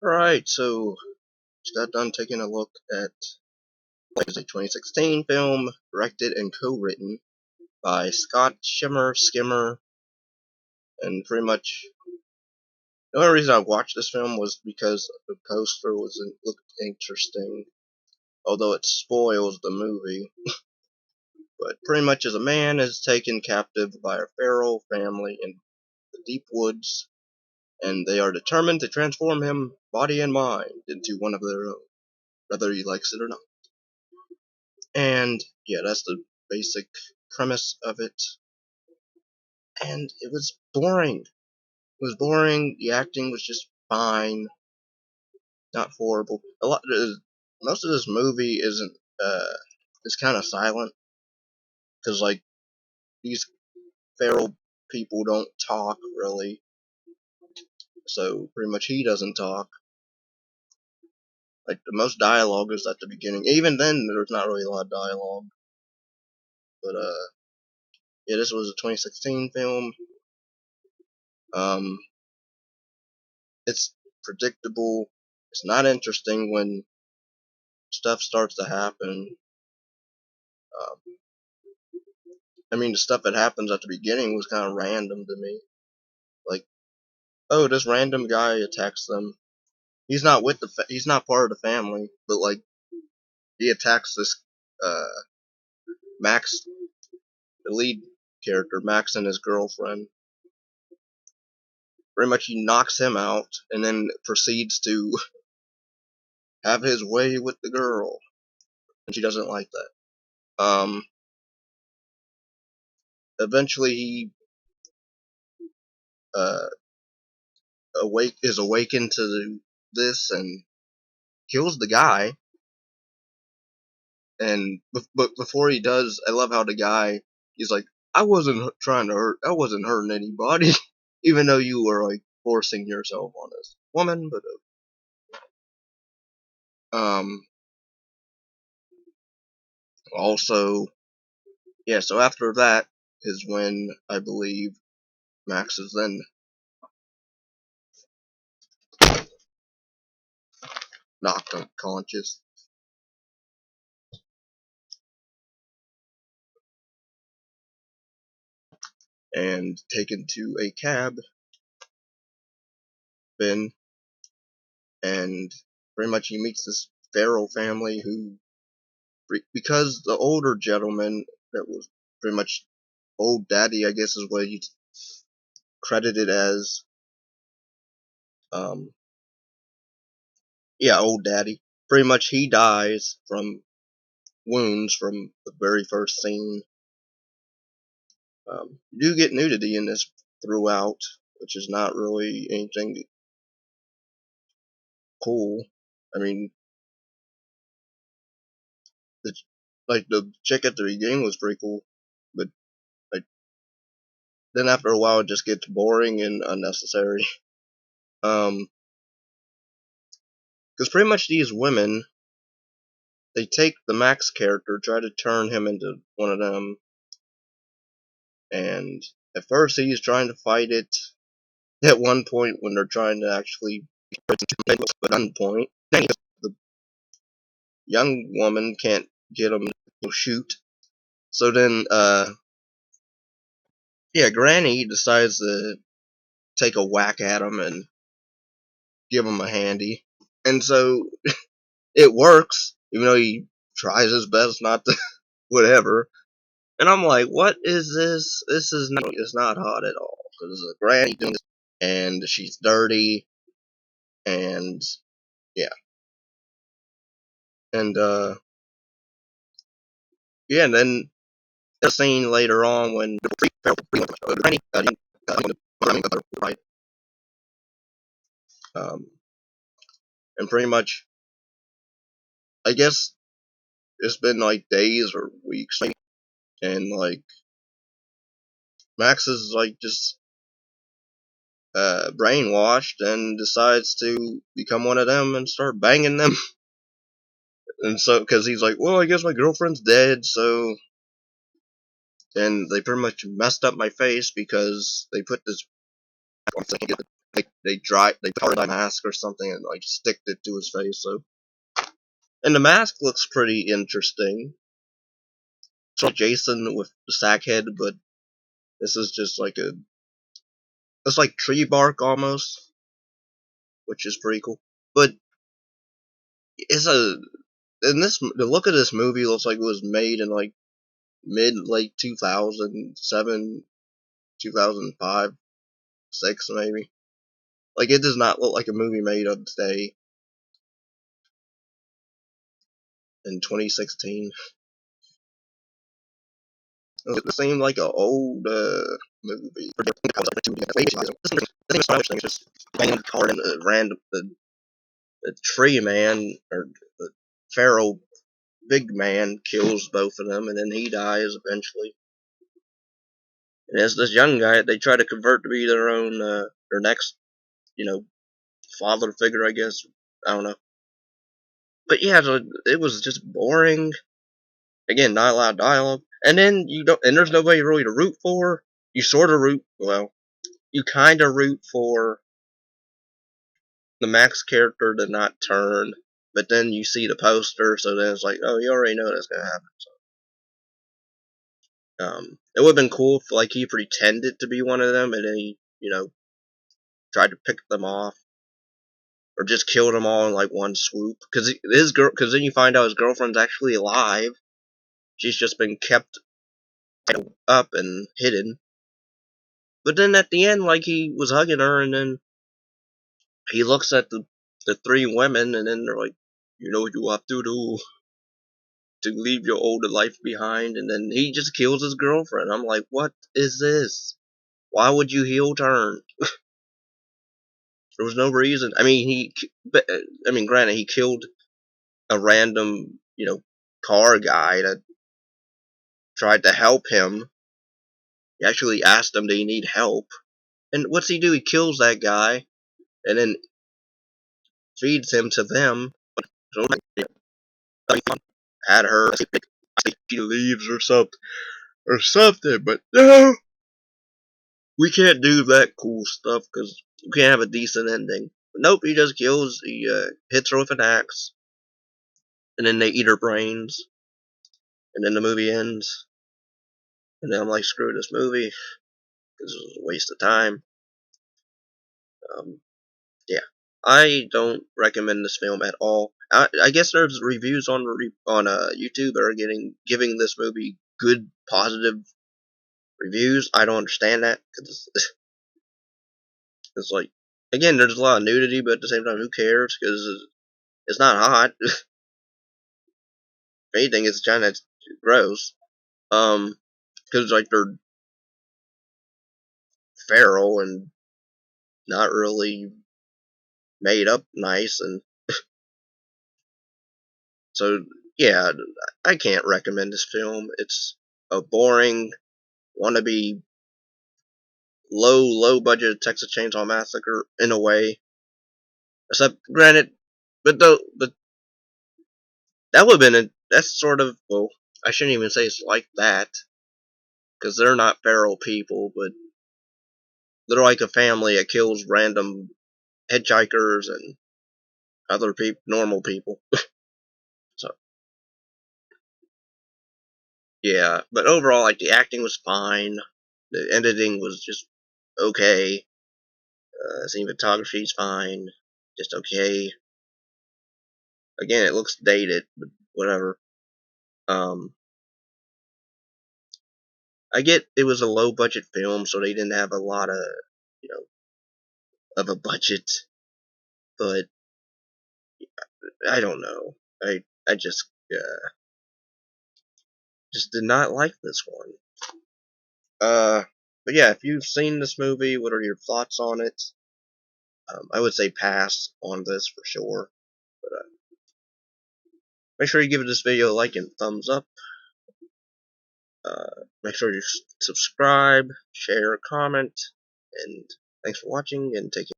Alright, so just got done taking a look at a 2016 film directed and co-written by Schirmer, and pretty much the only reason I watched this film was because the poster looked interesting, although it spoils the movie. But pretty much as a man is taken captive by a feral family in the deep woods, and they are determined to transform him, body and mind, into one of their own, whether he likes it or not. And yeah, that's the basic premise of it. And it was boring. It was boring. The acting was just fine, not horrible. Most of this movie isn't. It's kind of silent because like these feral people don't talk really. So pretty much he doesn't talk. Like the most dialogue is at the beginning. Even then, there's not really a lot of dialogue. But yeah, this was a 2016 film. Um, it's predictable. It's not interesting when stuff starts to happen. Um, I mean, the stuff that happens at the beginning was kind of random to me. Like, oh, this random guy attacks them. He's not he's not part of the family, but like, he attacks this, Max, the lead character, Max and his girlfriend. Pretty much he knocks him out, and then proceeds to have his way with the girl. And she doesn't like that. Eventually he, uh, is awakened to this and kills the guy. And but before he does, I love how the guy, he's like, I wasn't hurting anybody, even though you were like forcing yourself on this woman. But also, yeah. So after that is when I believe Max is then knocked unconscious and taken to a cabin, and pretty much he meets this feral family who, because the older gentleman that was pretty much old daddy, I guess is what he's credited as. Um, yeah, old daddy. Pretty much he dies from wounds from the very first scene. You do get nudity in this throughout, which is not really anything cool. I mean, the, the chick at the beginning was pretty cool, but like then after a while it just gets boring and unnecessary. Because pretty much these women, they take the Max character, try to turn him into one of them, and at first he's trying to fight it. At one point, when they're trying to actually, but at one point, the young woman can't get him to shoot. So then, yeah, Granny decides to take a whack at him and give him a handy, and so it works, even though he tries his best not to, whatever. And I'm like, what is this? This is not, it's not hot at all. Because it's a Granny doing this, and she's dirty, and yeah. And, yeah, and then the scene later on when the Granny, right? Um, and pretty much, I guess it's been like days or weeks, and like, Max is like just, brainwashed and decides to become one of them and start banging them. And so, because he's like, well, I guess my girlfriend's dead, so. And they pretty much messed up my face because they put this. they put a mask or something and like stick it to his face. So, and the mask looks pretty interesting. It's like Jason with the sack head, but this is just like it's like tree bark almost, which is pretty cool. But it's the look of this movie looks like it was made in like late 2007, 2005, 6 maybe. Like it does not look like a movie made of today in 2016. It seemed like an old movie. This thing is just banging the car and the tree man or the feral big man kills both of them, and then he dies eventually. And as this young guy, they try to convert to be their next, father figure, I guess. I don't know. But yeah, so it was just boring. Again, not a lot of dialogue. And then there's nobody really to root for. You sort of you kind of root for the Max character to not turn, but then you see the poster, so then it's like, oh, you already know that's gonna happen. So, it would have been cool if like he pretended to be one of them, and then he, tried to pick them off, or just killed them all in like one swoop. Because then you find out his girlfriend's actually alive. She's just been kept up and hidden. But then at the end, like he was hugging her, and then he looks at the three women, and then they're like, you know what you have to do to leave your older life behind, and then he just kills his girlfriend. I'm like, what is this? Why would you heel turn? There was no reason. Granted, he killed a random, car guy that tried to help him. He actually asked him, "Do you need help?" And what's he do? He kills that guy, and then feeds him to them. So, had her, she leaves or something. But no, we can't do that cool stuff because we can't have a decent ending. But nope, he just kills. He hits her with an axe, and then they eat her brains, and then the movie ends. And then I'm like, screw this movie, because it was a waste of time. Um, yeah, I don't recommend this film at all. I guess there's reviews on YouTube that are giving this movie good, positive reviews. I don't understand that because it's like, again, there's a lot of nudity, but at the same time, who cares? Because it's not hot. If anything, it's kind of gross. Because like they're feral and not really made up nice, and so yeah, I can't recommend this film. It's a boring, wannabe, low budget Texas Chainsaw Massacre in a way. Except, granted, but that would have been that's sort of, well, I shouldn't even say it's like that, because they're not feral people, but they're like a family that kills random hitchhikers and other people, normal people. So yeah, but overall, like the acting was fine, the editing was just okay, cinematography's fine, just okay. Again, it looks dated, but whatever. Um, I get it was a low budget film, so they didn't have a lot of, you know, of a budget, but I don't know. I just did not like this one. But yeah, if you've seen this movie, what are your thoughts on it? I would say pass on this for sure. But make sure you give this video a like and thumbs up. Make sure you subscribe, share, comment, and thanks for watching, and take care.